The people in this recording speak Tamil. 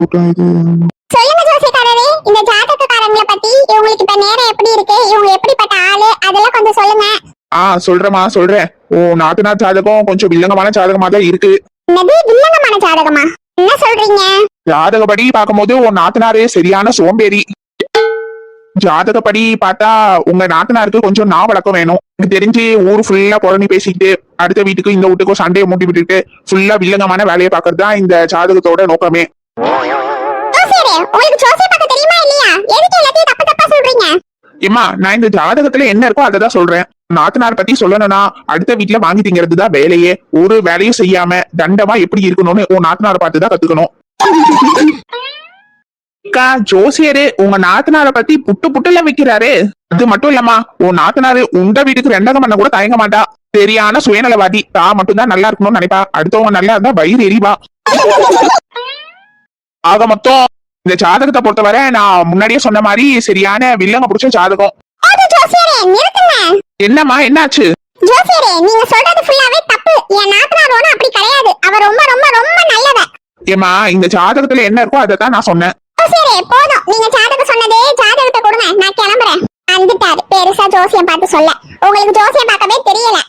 சொல்லுங்க ஜோசியக்காரரே, இந்த ஜாதகக்காரங்களை பத்தி இவங்களுக்கு இப்ப நேரம் எப்படி இருக்கு, இவங்க எப்படிப்பட்ட ஆளு, அதெல்லாம் கொஞ்சம் சொல்லுங்க. சொல்றேமா சொல்றேன். ஓ நாத்தனார் ஜாதகம் கொஞ்சம் வில்லங்கமான ஜாதகமா தான் இருக்கு. என்னது வில்லங்கமான ஜாதகமா? என்ன சொல்றீங்க? ஜாதகப்படி பார்க்கும்போது உன் நாத்தனாரே சரியான சோம்பேறி. ஜாதகப்படி பார்த்தா உங்க நாத்தனாருக்கு கொஞ்சம் வழக்கம் வேணும். எனக்கு தெரிஞ்சு ஊர் ஃபுல்லா புறணி பேசிக்கிட்டு அடுத்த வீட்டுக்கு இந்த வீட்டுக்கும் சண்டையை மூட்டி விட்டுட்டு ஃபுல்லா வில்லங்கமான வேலையை பார்க்கறது தான் இந்த ஜாதகத்தோட நோக்கமே. ஜோசியரே, உங்களுக்கு ஜோசியம் பார்க்க தெரியுமா இல்லையா? எதுக்கு எல்லாத்தையும் தப்பு தப்பா சொல்றீங்க? ஏமா நான் இந்த ஜாதகத்துல என்ன இருக்கோ அதை தான் சொல்றேன். நாத்தனார் பத்தி சொல்லணும்னா அடுத்த வீட்டுல வாங்கி திங்கிறது தான் வேலையே. ஒரு வேலையும் செய்யாம தண்டமா எப்படி இருக்கணும்னு உன் நாத்தனாரை பார்த்து தான் கத்துக்கணும். ஜோசியரு உங்க நாத்தனாரை பத்தி புட்டு புட்டுல வைக்கிறாரு. அது மட்டும் இல்லம்மா, உன் நாத்தனாரு உங்க வீட்டுக்கு ரெண்டகம் பண்ண கூட தயங்க மாட்டா. சரியான சுயநலவாதி. தான் மட்டும் தான் நல்லா இருக்கணும்னு நினைப்பா. அடுத்தவங்க நல்லா இருந்தா வயிறு எரிவா. ஆக மொத்தம் இந்த ஜாதகத்தை பொறுத்தவரை நான் முன்னாடியே சொன்ன மாதிரி சரியான வில்லங்க புடிச்ச ஜாதகம். என்னம்மா என்னாச்சு? ஜோசியரே, நீங்க சொல்றது ஃபுல்லாவே தப்பு. என் நாத்தனார் ஒண்ணு அப்படி கிடையாது. அவ ரொம்ப ரொம்ப ரொம்ப நல்லவ. ஏமா இந்த ஜாதகத்துல என்ன இருக்கோ அதை தான் நான் சொன்னேன். ஜோசியரே போதும், நீங்க ஜாதகம் சொன்னதே. ஜாதகத்தை கொடுங்க, நான் கிளம்புறேன். வந்துட்டாரு பெருசா ஜோசியம் பார்த்து சொல்ல. உங்களுக்கு ஜோசியம் பார்க்கவே தெரியல.